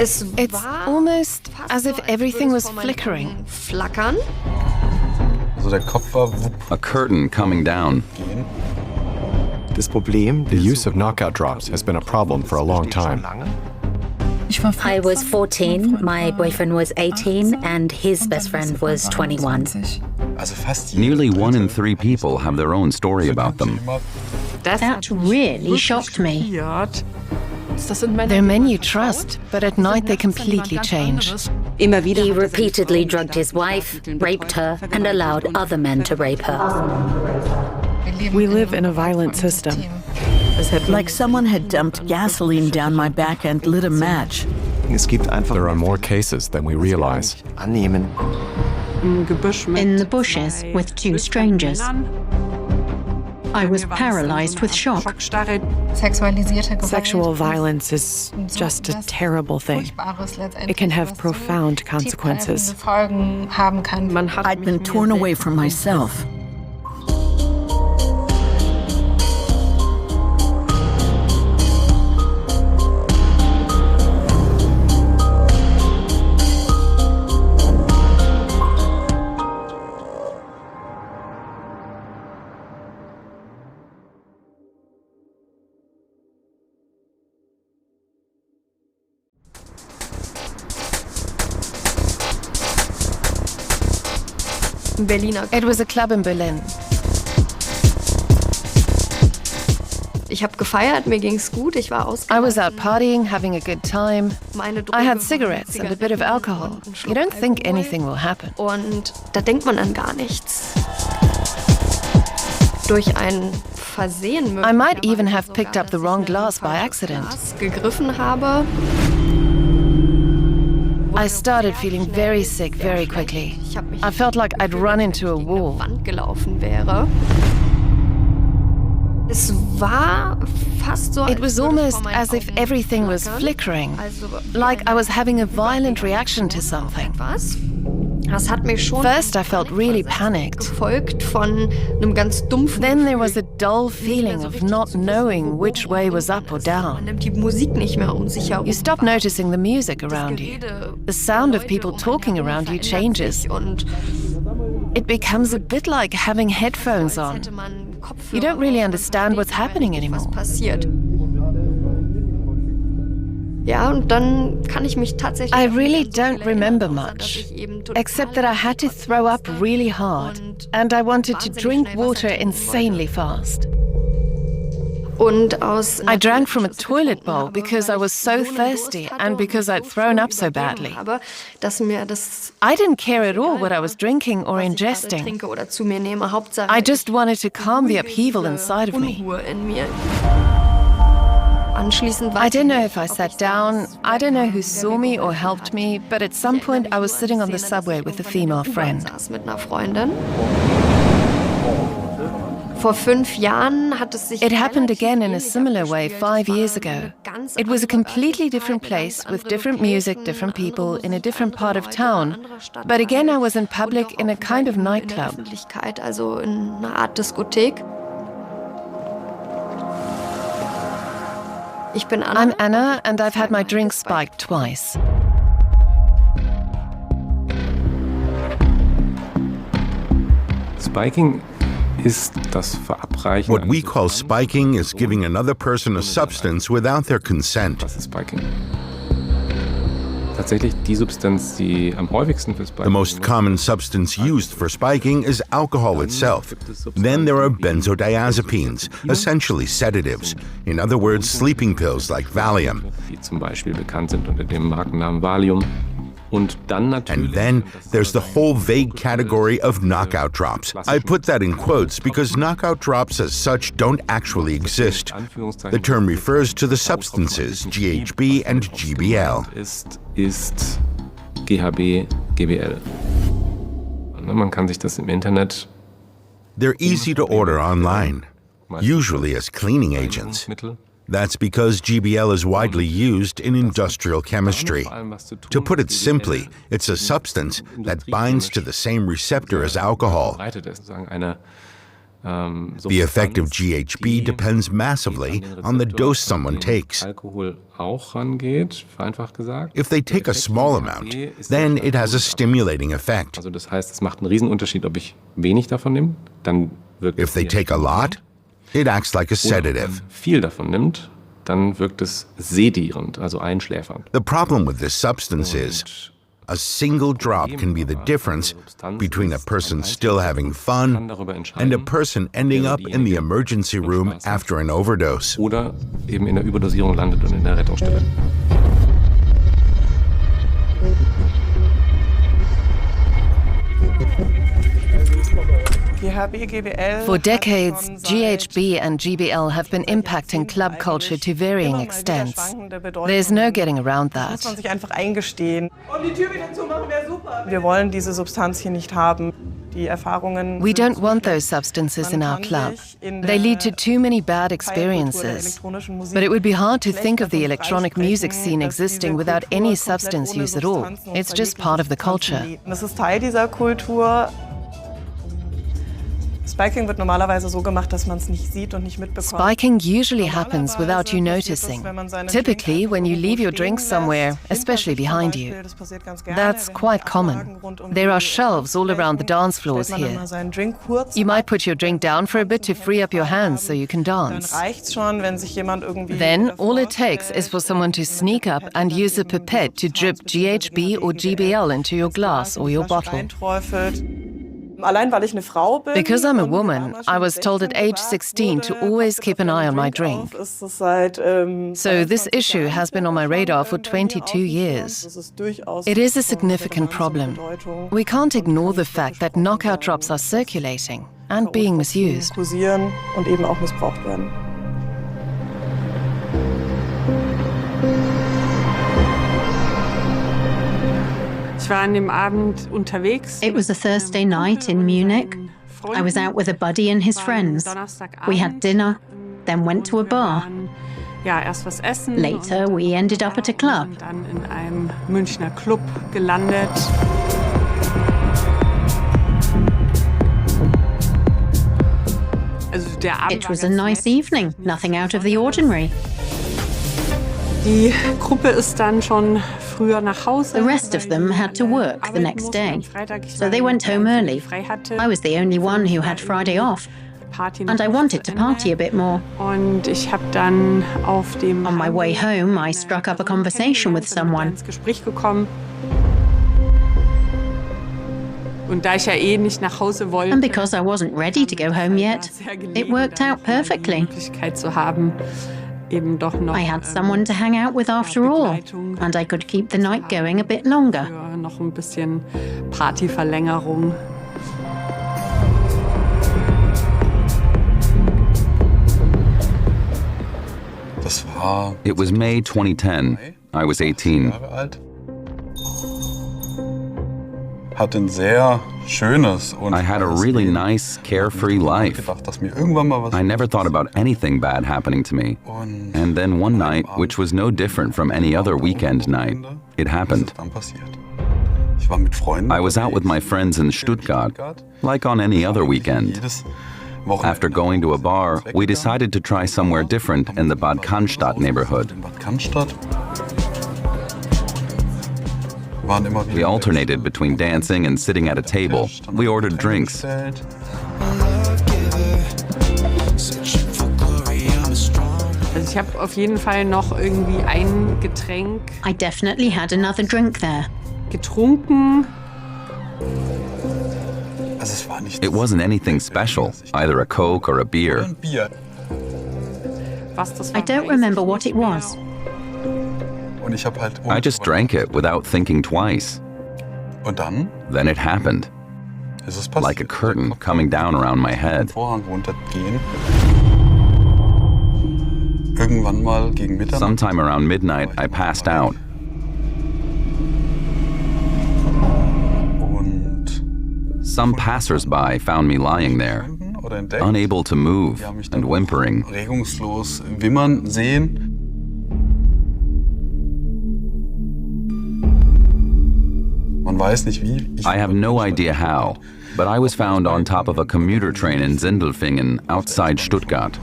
It's almost as if everything was flickering. Flackern. A curtain coming down. The use of knockout drops has been a problem for a long time. I was 14, my boyfriend was 18, and his best friend was 21. Nearly 1 in 3 people have their own story about them. That really shocked me. They're men you trust, but at night they completely change. He repeatedly drugged his wife, raped her, and allowed other men to rape her. We live in a violent system. Like someone had dumped gasoline down my back and lit a match. There are more cases than we realize. In the bushes with 2 strangers. I was paralyzed with shock. Sexual violence is just a terrible thing. It can have profound consequences. I'd been torn away from myself. It was a club in Berlin. Ich habe gefeiert, mir ging's gut, ich war I was out partying, having a good time. I had cigarettes and a bit of alcohol. You don't think anything will happen. Und da denkt man an gar nichts. Durch ein Versehen I might even have picked up the wrong glass by accident. gegriffen habe. I started feeling very sick very quickly. I felt like I'd run into a wall. Wand gelaufen wäre. Es war fast so, It was almost as if everything was flickering, like I was having a violent reaction to something. Das hat mich schon First, I felt really panicked. gefolgt von einem ganz dumpfen Then there was a dull feeling of not knowing which way was up or Man down. nimmt die Musik nicht mehr um sich herum. You stop noticing the music around you. The sound of people talking around you changes. Und It becomes a bit like having headphones on. hätte man Kopfhörer You don't really auf, understand what's happening was anymore. passiert. Ja, und dann kann ich mich tatsächlich I really so viel don't remember erinnern, dass much, ich eben total except that I had to throw up really hard, and I wanted to drink water insanely fast. Und aus I drank from a toilet bowl because I was so thirsty and because I'd thrown up so badly. Dass mir das I didn't care at all what I was drinking or was ich gerade ingesting. trinke oder zu mir nehme. Hauptsache I just wanted to calm the upheaval diese inside of me. Unruhe in mir. Anschließend war I don't know if I sat down, I don't know who saw me or helped me, but at some point I was sitting on the subway with a female friend. saß mit einer Freundin. Vor 5 Jahren hat es sich It happened relativ again in a ähnlich similar way abgespielt. 5 years ago. It was a completely different place with different music, different people, in a different part of town. But again I was in public in a kind of in der nightclub. Öffentlichkeit, also in einer Art Diskothek. Ich bin Anna. I'm Anna and I've had my drink spiked twice. Spiking ist das Verabreichen. What we call spiking is giving another person a substance without their consent. Was ist Spiking? Tatsächlich die Substanz, die am häufigsten für Spiking. The most common substance used for spiking is alcohol itself. Then there are benzodiazepines, essentially sedatives. In other words, sleeping pills like Valium. Die zum Beispiel bekannt sind unter dem Markennamen Valium. Und dann natürlich. And then there's the whole vague category of knockout drops. I put that in quotes because knockout drops as such don't actually exist. The term refers to the substances GHB and GBL. Ist GHB, GBL. Man kann sich das im Internet. They're easy to order online, usually as cleaning agents. That's because GBL is widely used in industrial chemistry. To put it simply, it's a substance that binds to the same receptor as alcohol. The effect of GHB depends massively on the dose someone takes. Alkohol auch rangeht, vereinfacht gesagt. If they take a small amount, then it has a stimulating effect. Also das heißt, es macht einen Riesenunterschied, ob ich wenig davon nehme, dann wirkt es. If they take a lot, it acts like a sedative. Wenn man viel davon nimmt, dann wirkt es sedierend, also einschläfernd. The problem with this substance is a single drop can be the difference between a person still having fun and a person ending up in the emergency room after an overdose. Oder eben in der Überdosierung landet und in der Rettungsstelle. For decades, GHB and GBL have been impacting club culture to varying extents. There's no getting around that. We don't want those substances in our club. They lead to too many bad experiences. But it would be hard to think of the electronic music scene existing without any substance use at all. It's just part of the culture. Spiking wird normalerweise so gemacht, dass man es nicht sieht und nicht mitbekommt. Spiking usually happens without you noticing. Typically, when you leave your drink somewhere, especially behind you. That's quite common. There are shelves all around the dance floors here. You might put your drink down for a bit to free up your hands so you can dance. Then, all it takes is for someone to sneak up and use a pipette to drip GHB or GBL into your glass or your bottle. Because I'm a woman, I was told at age 16 to always keep an eye on my drink. So this issue has been on my radar for 22 years. It is a significant problem. We can't ignore the fact that knockout drops are circulating and being misused. It was a Thursday night in Munich. I was out with a buddy and his friends. We had dinner, then went to a bar. Later, we ended up at a club. It was a nice evening, nothing out of the ordinary. Die Gruppe ist dann schon früher nach Hause. The rest of them had to work the next day, so they went home early. I was the only one who had Friday off, and I wanted to party a bit more. Und ich habe dann auf dem On my way home, I struck up a conversation with someone. ins Gespräch gekommen. Und da ich ja nicht nach Hause wollte, And because I wasn't ready to go home yet, it worked out perfectly. Möglichkeit zu haben, eben doch noch I had someone to hang out with after all, and I could keep the night going a bit longer. für noch ein bisschen Partyverlängerung. It was May 2010. I was 18. I had a really nice, carefree life. I never thought about anything bad happening to me. And then one night, which was no different from any other weekend night, it happened. I was out with my friends in Stuttgart, like on any other weekend. After going to a bar, we decided to try somewhere different in the Bad Cannstatt neighborhood. We alternated between dancing and sitting at a table. We ordered drinks. Also ich habe auf jeden Fall noch irgendwie ein Getränk I definitely had another drink there. getrunken. It wasn't anything special, either a Coke or a beer. Was das war, I don't remember what it was. I just drank it without thinking twice. Then it happened, like a curtain coming down around my head. Sometime around midnight, I passed out. Some passers-by found me lying there, unable to move and whimpering. I have no idea how, but I was found on top of a commuter train in Sindelfingen, outside Stuttgart.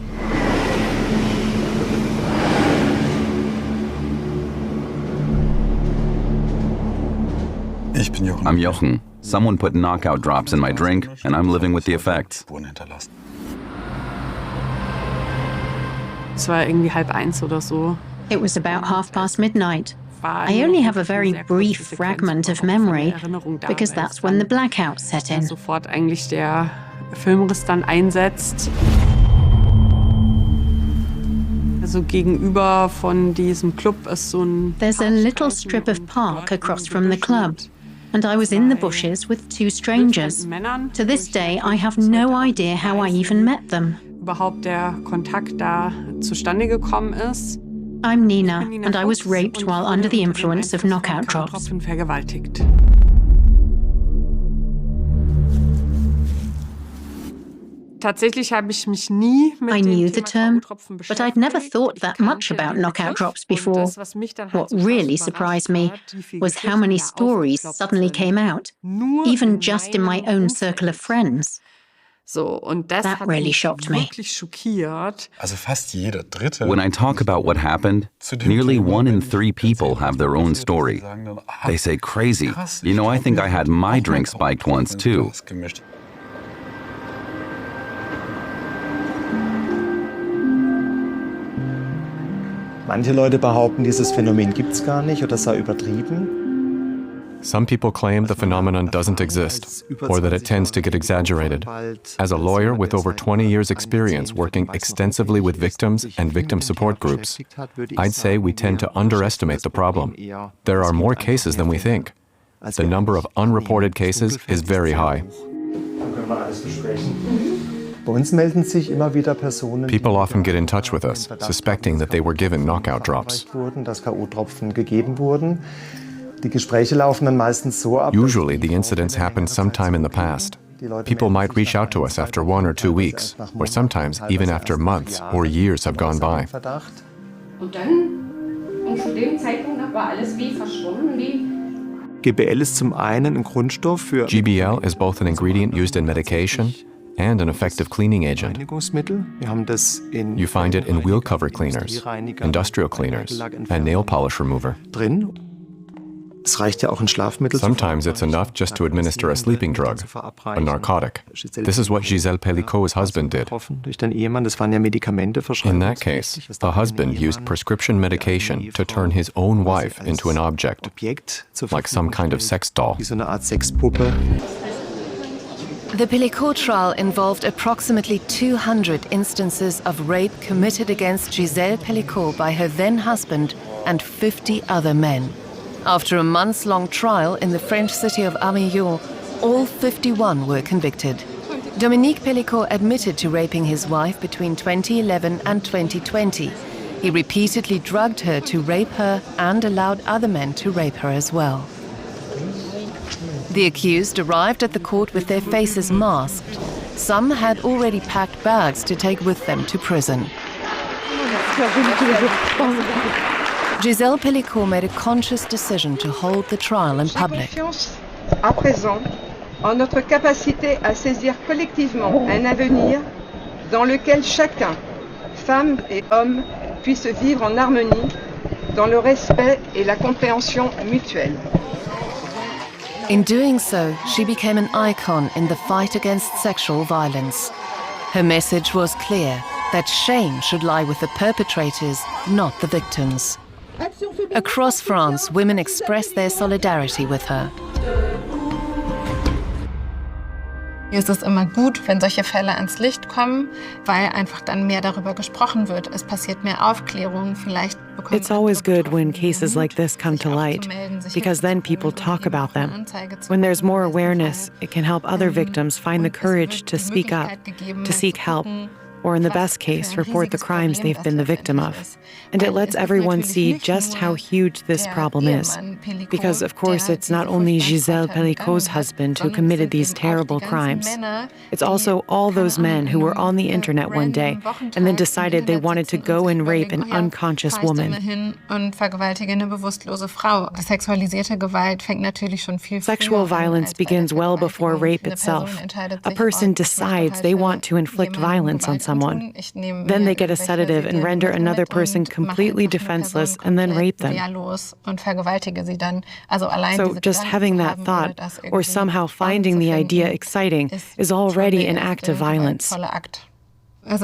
I'm Jochen. Someone put knockout drops in my drink, and I'm living with the effects. Es war irgendwie 12:30 oder so. It was about midnight. I only have a very brief fragment of memory because that's when the blackout set in. Sofort eigentlich der Filmriss dann einsetzt. Also gegenüber von diesem Club ist so ein... There's a little strip of park across from the club, and I was in the bushes with two strangers. To this day, I have no idea how I even met them. Überhaupt der Kontakt da zustande gekommen ist. I'm Nina, and I was raped while under the influence of knockout drops. Vergewaltigt. Tatsächlich habe ich mich nie mit I dem knew the Thema term, K.O.-Tropfen but I'd never thought that much about knockout drops before. What really surprised me was how many stories suddenly came out, even just in my own circle of friends. So, und das That hat really mich shocked me. wirklich schockiert. Also fast jeder Dritte. When I talk about what happened, nearly 1 in 3 people have their own story. They say, crazy. You know, I think I had my drink spiked once too. Manche Leute behaupten, dieses Phänomen gibt's gar nicht oder sei übertrieben. Some people claim the phenomenon doesn't exist, or that it tends to get exaggerated. As a lawyer with over 20 years' experience working extensively with victims and victim support groups, I'd say we tend to underestimate the problem. There are more cases than we think. The number of unreported cases is very high. Bei uns melden sich immer wieder Personen, People often get in touch with us, suspecting that they were given knockout drops. dass K.O.-Tropfen gegeben wurden. Die Gespräche laufen dann meistens so ab. Usually, the incidents happened sometime in the past. People might reach out to us after 1 or 2 weeks, or sometimes even after months or years have gone by. Und dann, und zu dem Zeitpunkt war alles wie verschwunden, wie... GBL ist zum einen ein Grundstoff für GBL is both an ingredient used in medication and an effective cleaning agent. Reinigungsmittel. Wir haben das in You find it in wheel cover cleaners, industrial cleaners, and nail polish remover. drin. Es reicht ja auch ein Schlafmittel. Sometimes it's enough just to administer a sleeping drug, a narcotic. This is what Gisèle Pellicot's husband did. Durch den Ehemann, das waren ja Medikamente In that case, a husband used prescription medication to turn his own wife into an object, like some kind of sex doll. Wie so eine Art Sexpuppe. The Pellicot trial involved approximately 200 instances of rape committed against Gisèle Pellicot by her then-husband and 50 other men. After a months-long trial in the French city of Avignon, all 51 were convicted. Dominique Pellicot admitted to raping his wife between 2011 and 2020. He repeatedly drugged her to rape her and allowed other men to rape her as well. The accused arrived at the court with their faces masked. Some had already packed bags to take with them to prison. Gisèle Pellicot made a conscious decision to hold the trial in public. À présent, en notre capacité à saisir collectivement un avenir dans lequel chacun, femme et homme, puisse vivre en harmonie, dans le respect et la compréhension mutuelle. In doing so, she became an icon in the fight against sexual violence. Her message was clear, that shame should lie with the perpetrators, not the victims. Across France, women expressed their solidarity with her. Mir ist es immer gut, wenn solche Fälle ans Licht kommen, weil einfach dann mehr darüber gesprochen wird. Es passiert mehr Aufklärung, vielleicht bekommt It's always good when cases like this come to light, because then people talk about them. When there's more awareness, it can help other victims find the courage to speak up, to seek help, or in the best case, report the crimes they've been the victim of. And it lets everyone see just how huge this problem is. Because, of course, it's not only Gisèle Pelicot's husband who committed these terrible crimes. It's also all those men who were on the internet one day and then decided they wanted to go and rape an unconscious woman. Sexual violence begins well before rape itself. A person decides they want to inflict violence on someone. Then they get a sedative and render another person completely defenseless and then rape them. So just having that thought, or somehow finding the idea exciting, is already an act of violence. There's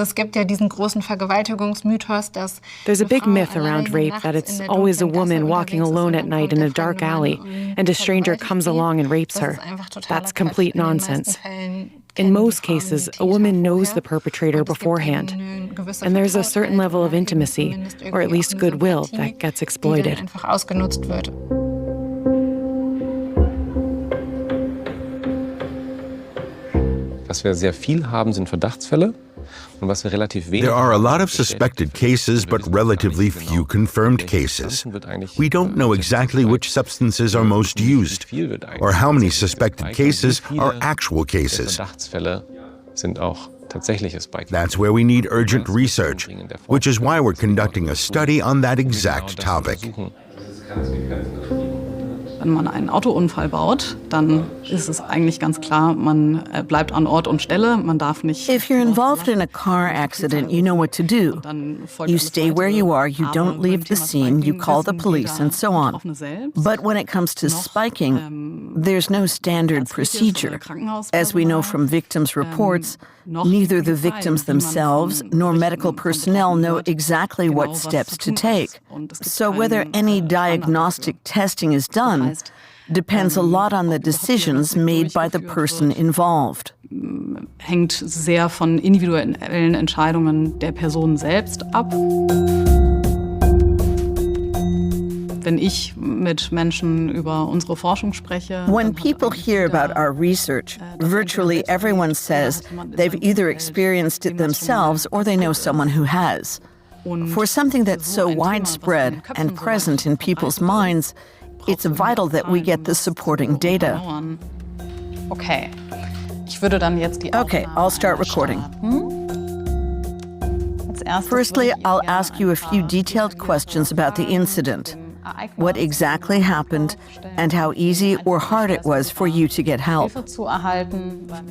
a big myth around rape that it's always a woman walking alone at night in a dark alley, and a stranger comes along and rapes her. That's complete nonsense. In most cases, a woman knows the perpetrator beforehand, and there's a certain level of intimacy, or at least goodwill, that gets exploited. Was wir sehr viel haben, sind Verdachtsfälle. There are a lot of suspected cases, but relatively few confirmed cases. We don't know exactly which substances are most used, or how many suspected cases are actual cases. That's where we need urgent research, which is why we're conducting a study on that exact topic. Wenn man einen Autounfall baut, dann ist es eigentlich ganz klar, man bleibt an Ort und Stelle, man darf nicht... If you're involved in a car accident, you know what to do. You stay where you are, you don't leave the scene, you call the police, and so on. But when it comes to spiking, there's no standard procedure. As we know from victims' reports, neither the victims themselves nor medical personnel know exactly what steps to take. So whether any diagnostic testing is done depends a lot on the decisions made by the person involved. Hängt sehr von individuellen Entscheidungen der Person selbst ab. Wenn ich mit Menschen über unsere Forschung spreche. When people hear about our research, virtually everyone says they've either experienced it themselves or they know someone who has. For something that's so widespread and present in people's minds, it's vital that we get the supporting data. Okay, I'll start recording. Firstly, I'll ask you a few detailed questions about the incident. What exactly happened and how easy or hard it was for you to get help.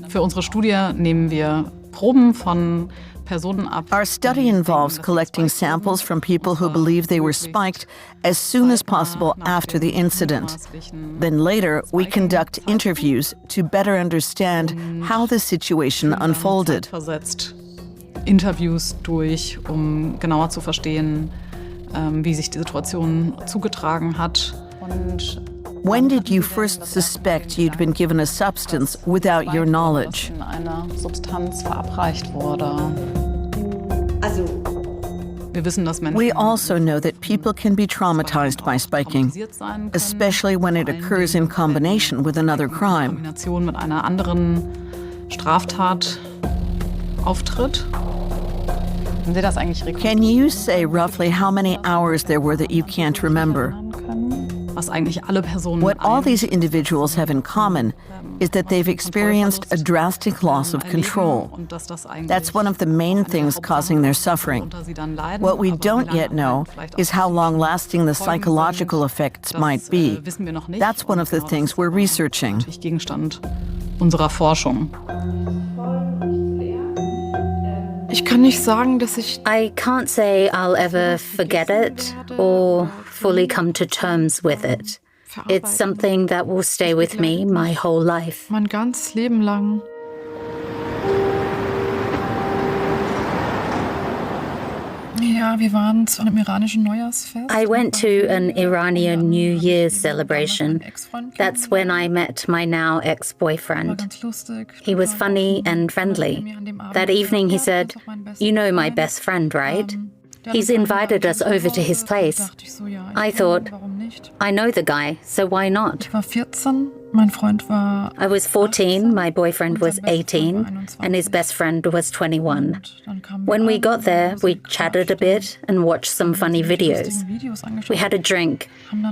Für unsere Studie nehmen wir Proben von Personen ab. Our study involves collecting samples from people who believe they were spiked as soon as possible after the incident. Then later, we conduct interviews to better understand how the situation unfolded. Interviews durch, genauer zu verstehen, wie sich die Situation zugetragen hat. When did you first suspect you'd been given a substance without your knowledge? Eine Substanz verabreicht wurde. Wir wissen, dass Menschen We also know that people can be traumatized by spiking, especially when it occurs in combination with another crime. Kombination mit einer anderen Straftat auftritt. Haben Sie das eigentlich Can you say roughly how many hours there were that you can't remember? Was eigentlich alle Personen What all these individuals have in common is that they've experienced a drastic loss of control. That's one of the main things causing their suffering. What we don't yet know is how long-lasting the psychological effects might be. That's one of the things we're researching. Gegenstand unserer Forschung. Ich kann nicht sagen, dass ich... I can't say I'll ever forget it or fully come to terms with it. It's something that will stay with me my whole life. Mein ganzes Leben lang. Ja, wir waren zu einem iranischen Neujahrsfest. I went to an Iranian New Year's celebration. That's when I met my now ex-boyfriend. He was funny and friendly. That evening he said, "You know my best friend, right? He's invited us over to his place." I thought, I know the guy, so why not? Ich war 14 I was 14, my boyfriend was 18, and his best friend was 21. When we got there, we chatted a bit and watched some funny videos. We had a drink.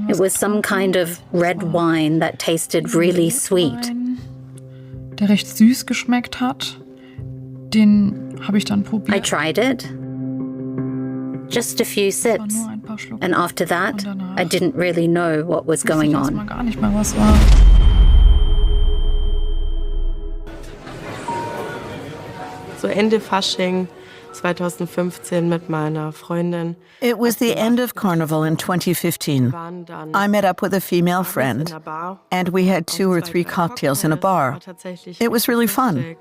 It was some kind of red wine that tasted really sweet. Der recht süß geschmeckt hat. Den habe ich dann probiert. I tried it. Just a few sips. And after that, I didn't really know what was going on. Gar nicht mehr, was war. So Ende Fasching 2015 mit meiner Freundin. It was the end of Carnival in 2015. I met up with a female friend, and we had 2 or 3 cocktails in a bar. It was really fun.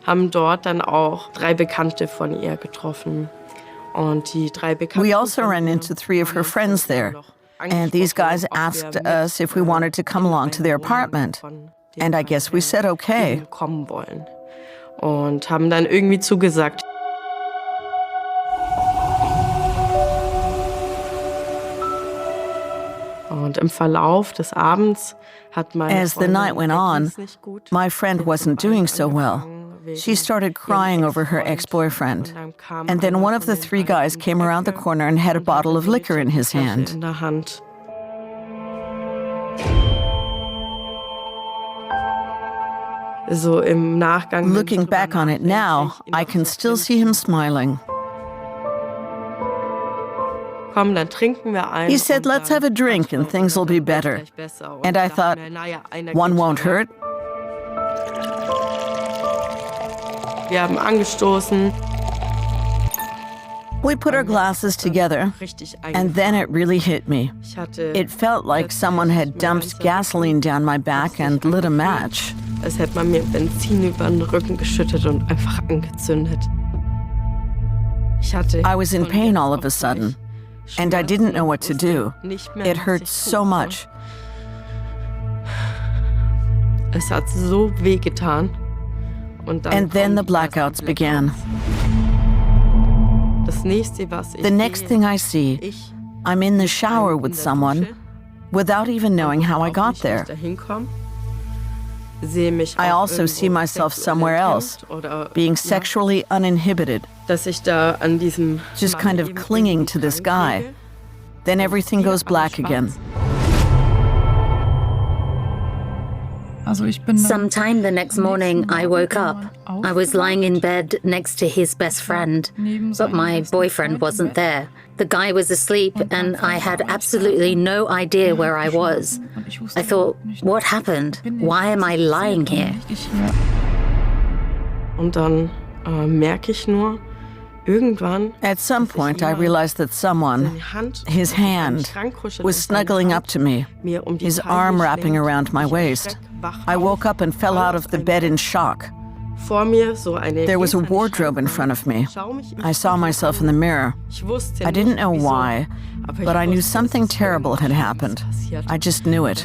Haben dort dann auch 3 Bekannte von ihr getroffen. Und die 3 Bekannten. We also ran into 3 of her friends there, and these guys asked us if we wanted to come along to their apartment. And I guess we said okay. Kommen wollen. Und haben dann irgendwie zugesagt. Und im Verlauf des Abends hat meine As the night went on, my friend wasn't doing so well. She started crying over her ex-boyfriend. And then one of the 3 guys came around the corner and had a bottle of liquor in his hand. So im Nachgang. Looking back on it now, I can still see him smiling. Komm, dann trinken wir ein. He said, let's have a drink and things will be better. And I thought, one won't hurt. Wir haben angestoßen. We put our glasses together, and then it really hit me. It felt like someone had dumped gasoline down my back and lit a match. Als hätte man mir Benzin über den Rücken geschüttet und einfach angezündet. I was in pain all of a sudden, and I didn't know what to do. It hurt so much. Es hat so wehgetan. And then the blackouts began. The next thing I see, I'm in the shower with someone without even knowing how I got there. I also see myself somewhere else, being sexually uninhibited, just kind of clinging to this guy. Then everything goes black again. Sometime the next morning, I woke up. I was lying in bed next to his best friend, but my boyfriend wasn't there. The guy was asleep, and I had absolutely no idea where I was. I thought, what happened? Why am I lying here? Und dann merke ich nur, irgendwann. At some point, I realized that someone, his hand, was snuggling up to me, his arm wrapping around my waist. I woke up and fell out of the bed in shock. There was a wardrobe in front of me. I saw myself in the mirror. I didn't know why, but I knew something terrible had happened. I just knew it.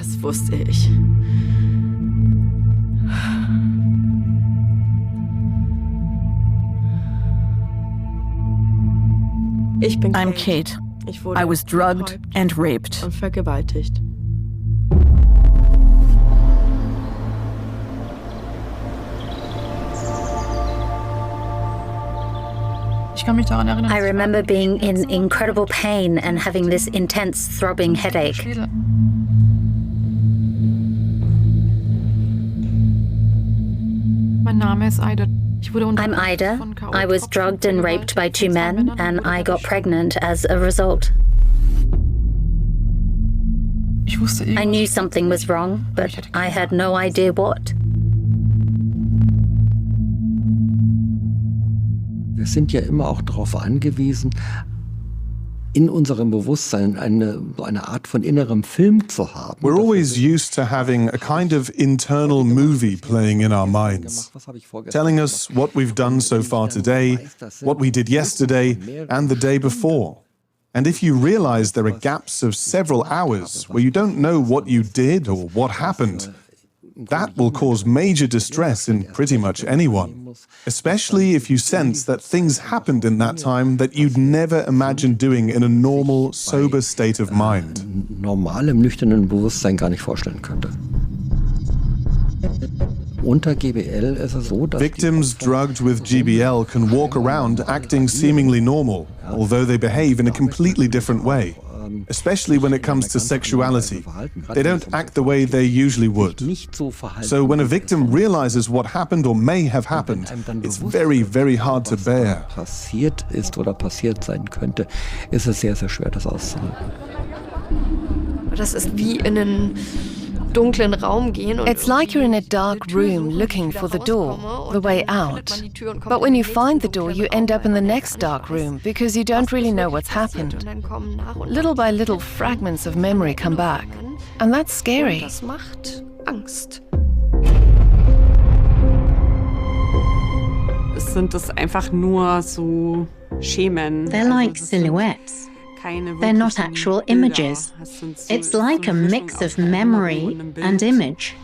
I'm Kate. I was drugged and raped. Und vergewaltigt. I remember being in incredible pain and having this intense throbbing headache. I'm Ida. I was drugged and raped by 2 men, and I got pregnant as a result. I knew something was wrong, but I had no idea what. Wir sind ja immer auch darauf angewiesen, in unserem Bewusstsein eine Art von innerem Film zu haben. We're always used to having a kind of internal movie playing in our minds, telling us what we've done so far today, what we did yesterday, and the day before. And if you realize there are gaps of several hours where you don't know what you did or what happened, that will cause major distress in pretty much anyone. especially if you sense that things happened in that time that you'd never imagine doing in a normal, sober state of mind. Normalem, nüchternen Bewusstsein gar nicht vorstellen könnte. Unter GBL ist es so, dass victims drugged with GBL can walk around acting seemingly normal, although they behave in a completely different way, especially when it comes to sexuality. They don't act the way they usually would. So when a victim realizes what happened or may have happened, it's very, very hard to bear. Passiert ist oder passiert sein könnte, ist es sehr, sehr schwer, das auszuhalten. Das ist wie in einen dunklen Raum gehen. It's like you're in a dark room looking for the door, the way out. But when you find the door, you end up in the next dark room because you don't really know what's happened. Little by little, fragments of memory come back. And that's scary. Das macht Angst. Sind es einfach nur so Schemen. They're like silhouettes. They're not actual images. It's like a mix of memory and image.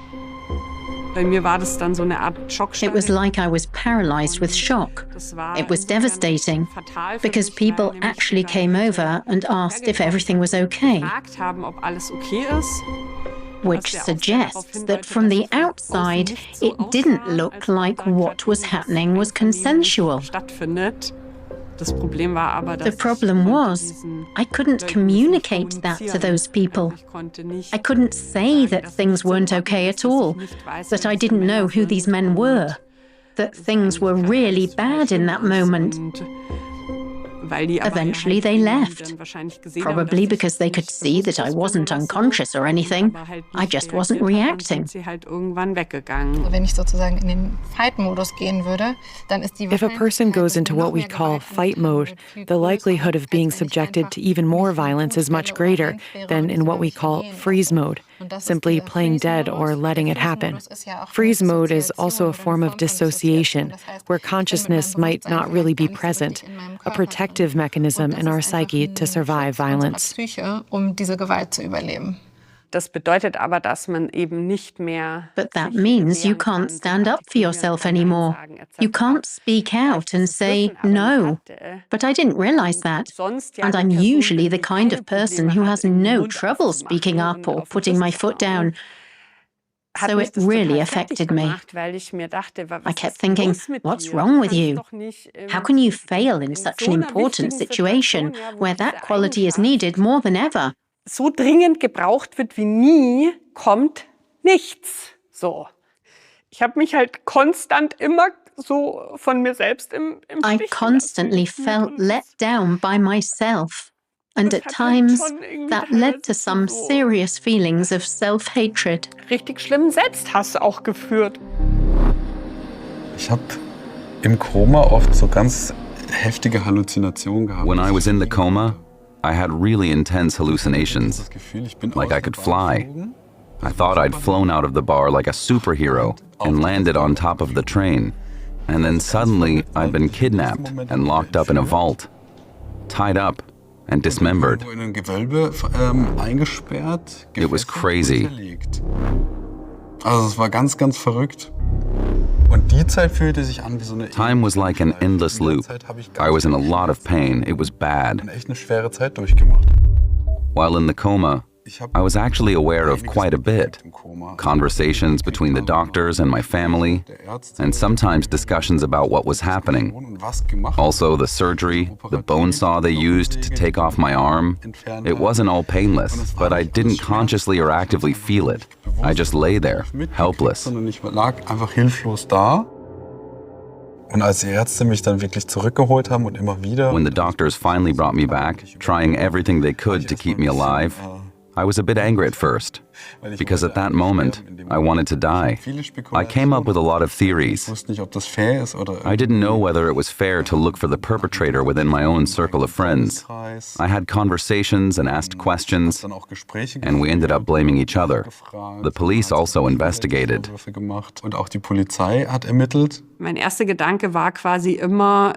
Bei mir war das dann so eine Art Schockstarre. It was like I was paralyzed with shock. It was devastating because people actually came over and asked if everything was okay, which suggests that from the outside, it didn't look like what was happening was consensual. The problem was, I couldn't communicate that to those people. I couldn't say that things weren't okay at all, that I didn't know who these men were, that things were really bad in that moment. Eventually they left, probably because they could see that I wasn't unconscious or anything. I just wasn't reacting. Wenn ich sozusagen in den Fight-Modus gehen würde, dann ist die If a person goes into what we call fight mode, the likelihood of being subjected to even more violence is much greater than in what we call freeze mode, simply playing dead or letting it happen. Freeze mode is also a form of dissociation, where consciousness might not really be present, a protective mechanism in our psyche to survive violence. Diese Gewalt zu überleben. Das bedeutet aber, dass man eben nicht mehr. But that means you can't stand up for yourself anymore. You can't speak out and say no. But I didn't realize that. And I'm usually the kind of person who has no trouble speaking up or putting my foot down. So it really affected me. I kept thinking, what's wrong with you? How can you fail in such an important situation where that quality is needed more than ever? So dringend gebraucht wird wie nie, kommt nichts. So. Ich habe mich halt konstant immer so von mir selbst im I constantly felt let down by myself. And at times, that led to some serious feelings of self-hatred. Richtig schlimmen Selbsthass auch geführt. Ich habe im Koma oft so ganz heftige Halluzinationen gehabt. When I was in the coma, I had really intense hallucinations, like I could fly. I thought I'd flown out of the bar like a superhero and landed on top of the train. And then suddenly, I'd been kidnapped and locked up in a vault, tied up and dismembered. It was crazy. Also es war ganz, ganz verrückt. Und die Zeit fühlte sich an wie so eine Time was like an endless loop. I was in a lot of pain. It was bad. echt eine schwere Zeit durchgemacht. While in the coma, I was actually aware of quite a bit. Conversations between the doctors and my family, and sometimes discussions about what was happening. Also the surgery, the bone saw they used to take off my arm. It wasn't all painless, but I didn't consciously or actively feel it. I just lay there, helpless. Ich lag einfach hilflos da. Und als die Ärzte mich dann wirklich zurückgeholt haben und immer wieder. When the doctors finally brought me back, trying everything they could to keep me alive, I was a bit angry at first, because at that moment, I wanted to die. I came up with a lot of theories. I didn't know whether it was fair to look for the perpetrator within my own circle of friends. I had conversations and asked questions, and we ended up blaming each other. The police also investigated. Und auch die Polizei hat ermittelt. Mein erster Gedanke war quasi immer,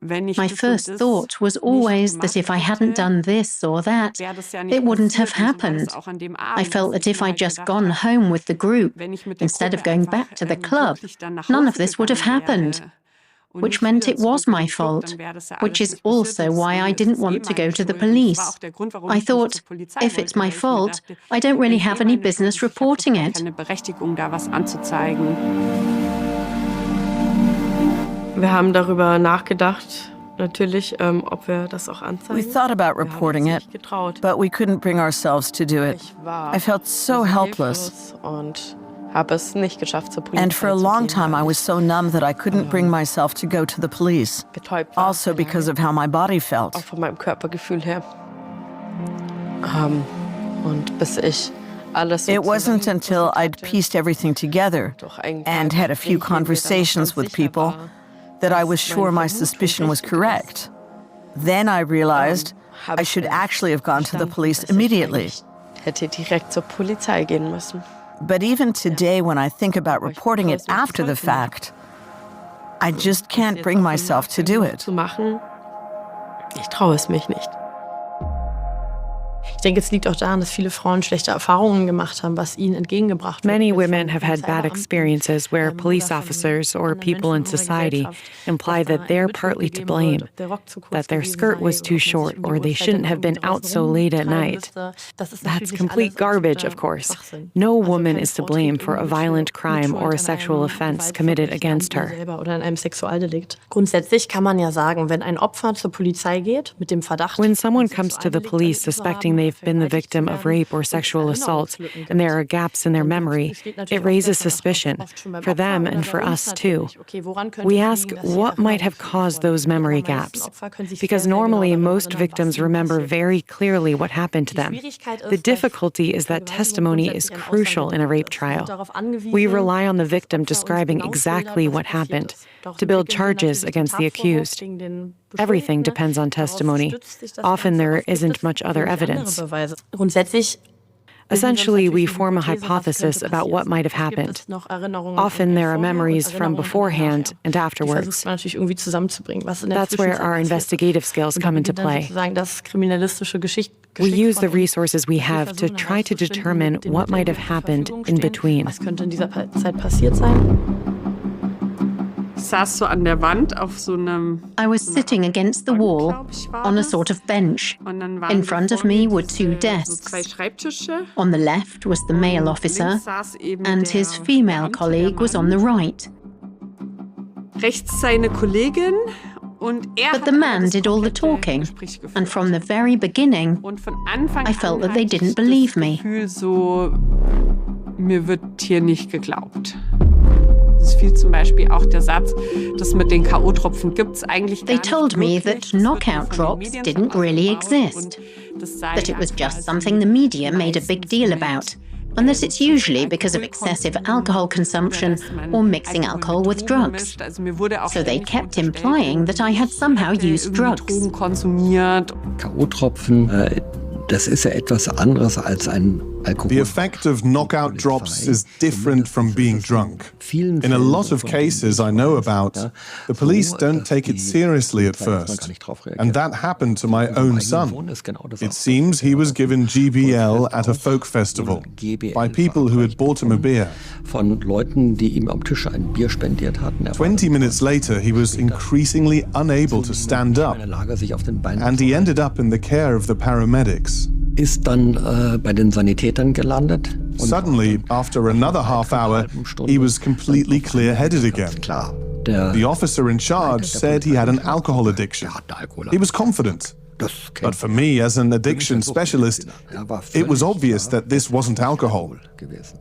My first thought was always that if I hadn't done this or that, it wouldn't have happened. I felt that if I'd just gone home with the group, instead of going back to the club, none of this would have happened. Which meant it was my fault, which is also why I didn't want to go to the police. I thought, if it's my fault, I don't really have any business reporting it. Wir haben darüber nachgedacht, natürlich, ob wir das auch anzeigen. We thought about reporting it, but we couldn't bring ourselves to do it. I felt so helpless. Und habe es nicht geschafft, zur Polizei And for a long time I was so numb that I couldn't bring myself to go to the police. Also because of how my body felt. Auch von meinem Körpergefühl her. Und bis ich It wasn't until I'd pieced everything together and had a few conversations with people that I was sure my suspicion was correct. Then I realized I should actually have gone to the police immediately. Hätte direkt zur Polizei gehen müssen. But even today, when I think about reporting it after the fact, I just can't bring myself to do it. Ich traue es mich nicht. Ich denke, es liegt auch daran, dass viele Frauen schlechte Erfahrungen gemacht haben, was ihnen entgegengebracht wird. Many women have had bad experiences where police officers or people in society imply that they're partly to blame, that their skirt was too short or they shouldn't have been out so late at night. That's complete garbage, of course. No woman is to blame for a violent crime or a sexual offense committed against her. Oder in einem Sexualdelikt. Grundsätzlich kann man ja sagen, wenn ein Opfer zur Polizei geht mit dem Verdacht, when someone comes to the police suspecting they've been the victim of rape or sexual assault, and there are gaps in their memory, it raises suspicion for them and for us too. We ask what might have caused those memory gaps, because normally most victims remember very clearly what happened to them. The difficulty is that testimony is crucial in a rape trial. We rely on the victim describing exactly what happened to build charges against the accused. Everything depends on testimony. Often there isn't much other evidence. Essentially, we form a hypothesis about what might have happened. Often there are memories from beforehand and afterwards. That's where our investigative skills come into play. We use the resources we have to try to determine what might have happened in between. I was sitting against the wall on a sort of bench. In front of me were two desks. On the left was the male officer, and his female colleague was on the right. But the man did all the talking, and from the very beginning, I felt that they didn't believe me. Mir wird hier nicht geglaubt. Es fiel zum Beispiel auch der Satz, das mit den K.O.-Tropfen gibt's eigentlich gar nicht. They told me that knockout drops didn't really exist, that it was just something the media made a big deal about, and that it's usually because of excessive alcohol consumption or mixing alcohol with drugs. So they kept implying that I had somehow used drugs. K.O.-Tropfen, das ist ja etwas anderes als ein Alkohol. The effect of knockout drops is different from being drunk. In a lot of cases I know about, the police don't take it seriously at first. And that happened to my own son. It seems he was given GBL at a folk festival by people who had bought him a beer. Von Leuten, die ihm am Tisch ein Bier spendiert hatten. 20 minutes later, he was increasingly unable to stand up, and he ended up in the care of the paramedics. Ist dann bei den Sanitätern gelandet. Suddenly, after another half hour, he was completely clear-headed again. The officer in charge said he had an alcohol addiction. He was confident. But for me, as an addiction specialist, it was obvious that this wasn't alcohol.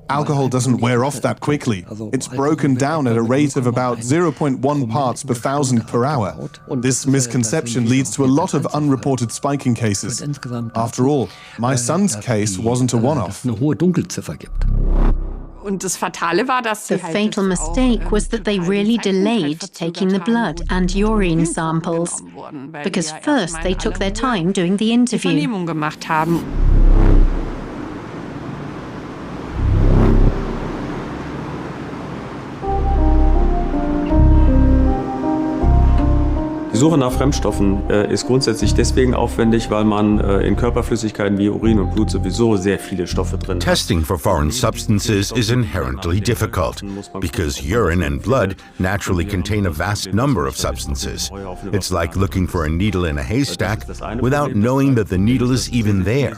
Alcohol doesn't wear off that quickly. It's broken down at a rate of about 0.1 parts per thousand per hour. This misconception leads to a lot of unreported spiking cases. After all, my son's case wasn't a one-off. Und das Fatale war, dass the fatal mistake was that they really delayed taking the blood and urine samples, because first they took their time doing the interview. Vernehmung gemacht haben. Die Suche nach Fremdstoffen ist grundsätzlich deswegen aufwendig, weil man in Körperflüssigkeiten wie Urin und Blut sowieso sehr viele Stoffe drin hat. Testing for foreign substances is inherently difficult because urine and blood naturally contain a vast number of substances. It's like looking for a needle in a haystack without knowing that the needle is even there.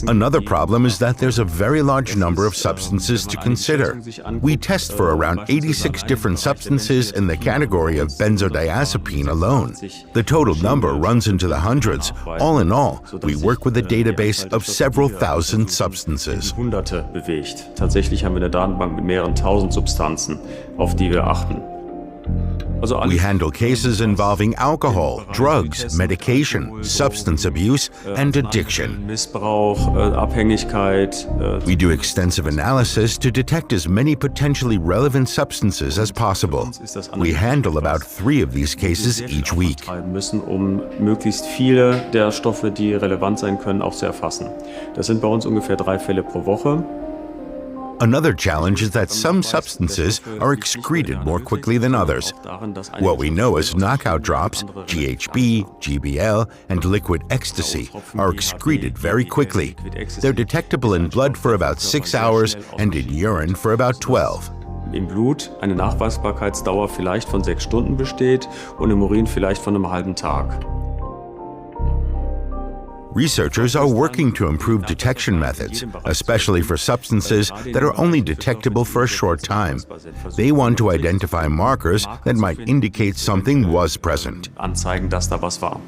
Another problem is that there's a very large number of substances to consider. We test for around 86 different substances in the category of benzodiazepine alone. The total number runs into the hundreds. All in all, we work with a database of several thousand substances. Hunderte bewegt. Tatsächlich haben wir eine Datenbank mit mehreren tausend Substanzen, auf die wir achten. We handle cases involving alcohol, drugs, medication, substance abuse, and addiction. Missbrauch, Abhängigkeit. We do extensive analysis to detect as many potentially relevant substances as possible. We handle about 3 of these cases each week. Müssen, um möglichst viele der Stoffe, die relevant sein können, auch zu erfassen. Das sind bei uns ungefähr 3 Fälle pro Woche. Another challenge is that some substances are excreted more quickly than others. What we know as knockout drops, GHB, GBL, and liquid ecstasy, are excreted very quickly. They're detectable in blood for about 6 hours and in urine for about 12. Im Blut eine Nachweisbarkeitsdauer vielleicht von 6 Stunden besteht und im Urin vielleicht von einem halben Tag. Researchers are working to improve detection methods, especially for substances that are only detectable for a short time. They want to identify markers that might indicate something was present. Anzeigen, dass da was war.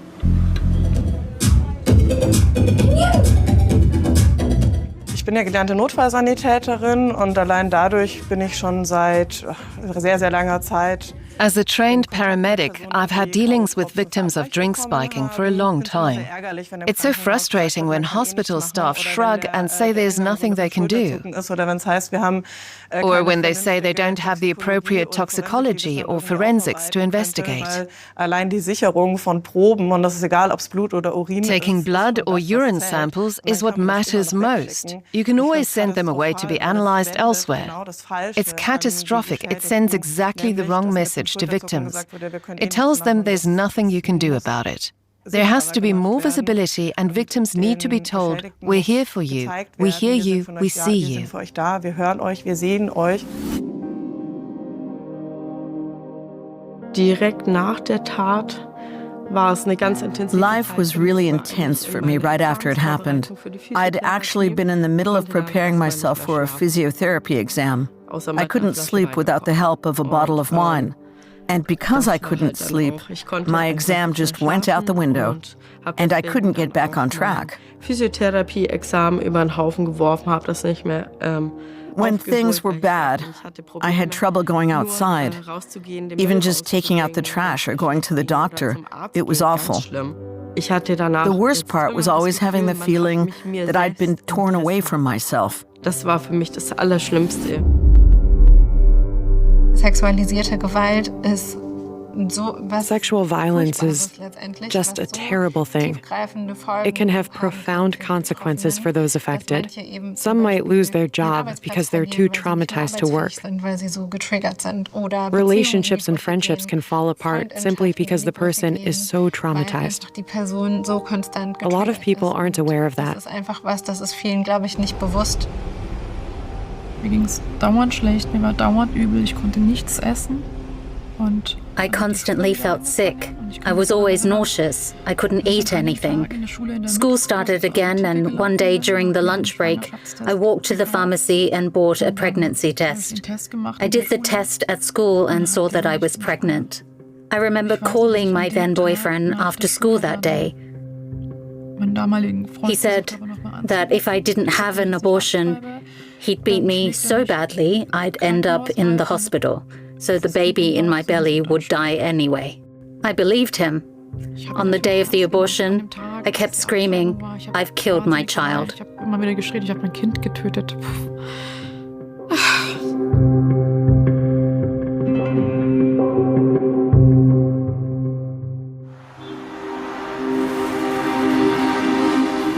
Ich bin ja gelernte Notfallsanitäterin und allein dadurch bin ich schon seit sehr, sehr langer Zeit. As a trained paramedic, I've had dealings with victims of drink spiking for a long time. It's so frustrating when hospital staff shrug and say there's nothing they can do. Or when they say they don't have the appropriate toxicology or forensics to investigate. Taking blood or urine samples is what matters most. You can always send them away to be analyzed elsewhere. It's catastrophic. It sends exactly the wrong message to victims. It tells them there's nothing you can do about it. There has to be more visibility and victims need to be told, we're here for you, we hear you, we see you. Direkt nach der Tat war es eine ganz intensive Life was really intense for me right after it happened. I'd actually been in the middle of preparing myself for a physiotherapy exam. I couldn't sleep without the help of a bottle of wine. And because I couldn't sleep, my exam just went out the window, and I couldn't get back on track. Physiotherapie-Examen über den Haufen geworfen, habe das nicht mehr. When things were bad, I had trouble going outside. Even just taking out the trash or going to the doctor, it was awful. The worst part was always having the feeling that I'd been torn away from myself. Das war für mich das Allerschlimmste. Sexualisierte Gewalt ist so was. Sexual violence is just a terrible thing. It can have profound consequences for those affected. Some might lose their job because they're too traumatized to work. Relationships and friendships can fall apart simply because the person is so traumatized. A lot of people aren't aware of that. Das ist vielen, glaube ich, nicht bewusst. Mir ging es dauernd schlecht, mir war dauernd übel, ich konnte nichts essen. Und I constantly felt sick. I was always nauseous. I couldn't eat anything. School started again, and one day during the lunch break, I walked to the pharmacy and bought a pregnancy test. I did the test at school and saw that I was pregnant. I remember calling my then boyfriend after school that day. He said that if I didn't have an abortion, he'd beat me so badly I'd end up in the hospital. So the baby in my belly would die anyway. I believed him. On the day of the abortion, I kept screaming, I've killed my child. Ich habe immer wieder geschrien, ich habe mein Kind getötet.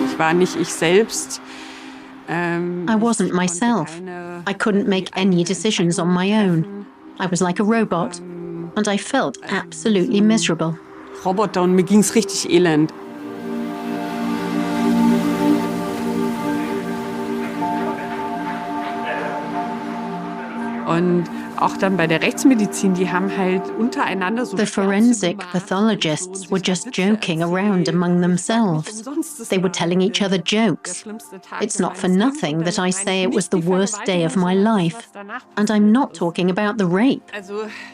Ich war nicht ich selbst. I wasn't myself. I couldn't make any decisions on my own. I was like a robot, and I felt absolutely miserable. Roboter und mir ging's richtig elend. Und auch dann bei der Rechtsmedizin, die haben halt untereinander so... The forensic pathologists were just joking around among themselves. They were telling each other jokes. It's not for nothing that I say it was the worst day of my life. And I'm not talking about the rape.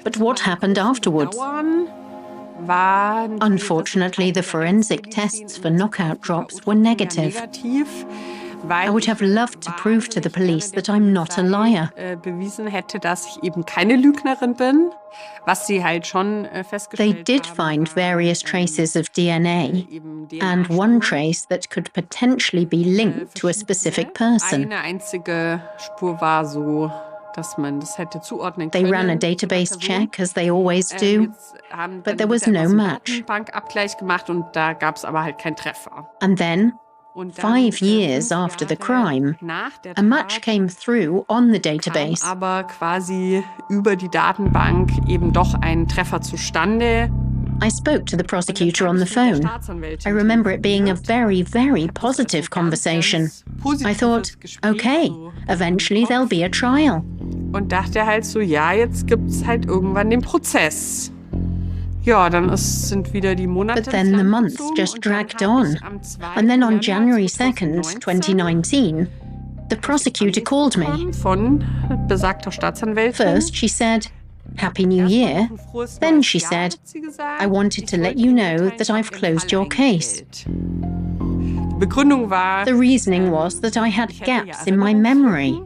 But what happened afterwards? Unfortunately, the forensic tests for knockout drops were negative. I would have loved to prove to the police that I'm not a liar. Bewiesen hätte, dass ich eben keine Lügnerin bin, was sie halt schon festgestellt They did haben. find various traces of DNA, and one trace that could potentially be linked to a specific person. Eine einzige Spur war so, dass man das hätte zuordnen können. They ran a database check, as they always do, but there was no match. Datenbankabgleich gemacht und da gab es aber halt keinen Treffer. And then, 5 years after the crime, a match came through on the database. Aber quasi über die Datenbank eben doch ein Treffer zustande. I spoke to the prosecutor on the phone. I remember it being a very, very positive conversation. I thought, okay, eventually there'll be a trial. Und dachte halt so, ja, jetzt gibt's halt irgendwann den Prozess. Ja, dann sind wieder die Monate. But then the months just dragged on. And then on January 2nd, 2019, the prosecutor called me. Von besagter Staatsanwältin. First, she said, Happy New Year. Then she said, I wanted to let you know that I've closed your case. Begründung war, the reasoning was that I had gaps in my memory.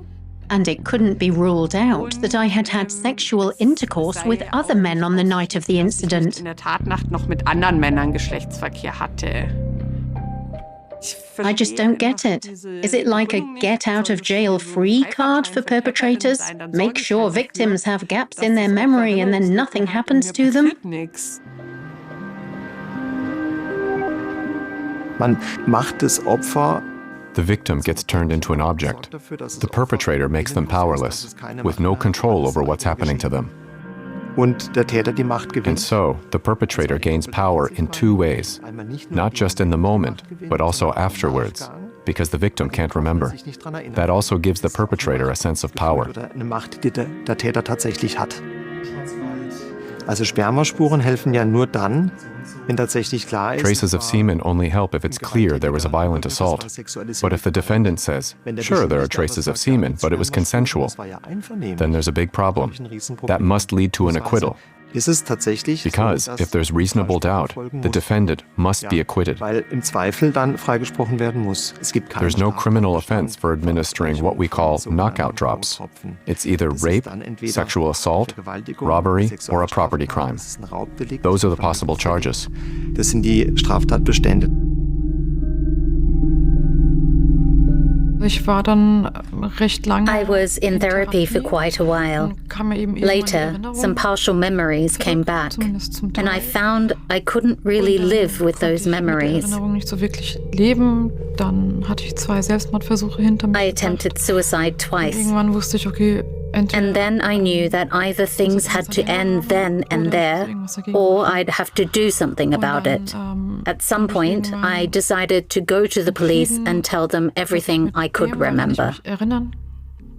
And it couldn't be ruled out that I had had sexual intercourse with other men on the night of the incident. In der Tatnacht noch mit anderen Männern Geschlechtsverkehr hatte. I just don't get it. Is it like a get-out-of-jail-free card for perpetrators? Make sure victims have gaps in their memory and then nothing happens to them? Man macht das Opfer. The victim gets turned into an object. The perpetrator makes them powerless, with no control over what's happening to them. Und der Täter die Macht gewinnt. And so, the perpetrator gains power in 2 ways, not just in the moment, but also afterwards, because the victim can't remember. That also gives the perpetrator a sense of power. Eine Macht, die der Täter tatsächlich hat. Also Spermaspuren helfen ja nur dann, wenn tatsächlich klar ist. Traces of semen only help if it's clear there was a violent assault. But if the defendant says, sure, there are traces of semen, but it was consensual, then there's a big problem. That must lead to an acquittal. Ist es tatsächlich because so, if there's reasonable doubt, the defendant must be acquitted. Weil im Zweifel dann freigesprochen werden muss. Es gibt keine There's no criminal offense for administering what we call knockout drops. It's either rape, sexual assault, robbery, or a property crime. Those are the possible charges. Das sind die Straftatbestände. Ich war dann recht lange. I was in therapy for quite a while. Later, some partial memories came back, and I found I couldn't really live with those memories. Nicht so wirklich leben. Dann hatte ich 2 Selbstmordversuche hinter mir. I attempted suicide twice. Irgendwann wusste ich, okay, and then I knew that either things had to end then and there, or I'd have to do something about it. At some point, I decided to go to the police and tell them everything I could remember. Ich erinnern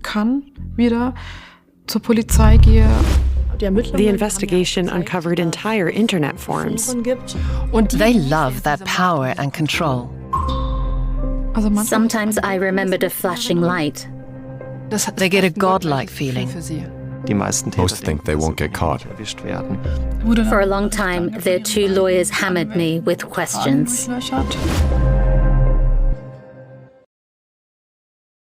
kann, wieder zur Polizei gehe. The investigation uncovered entire internet forums. They love that power and control. Sometimes I remembered a flashing light. They get a godlike feeling. Die meisten Täter Most think they won't get caught. erwischt werden. For a long time, their 2 lawyers hammered me with questions.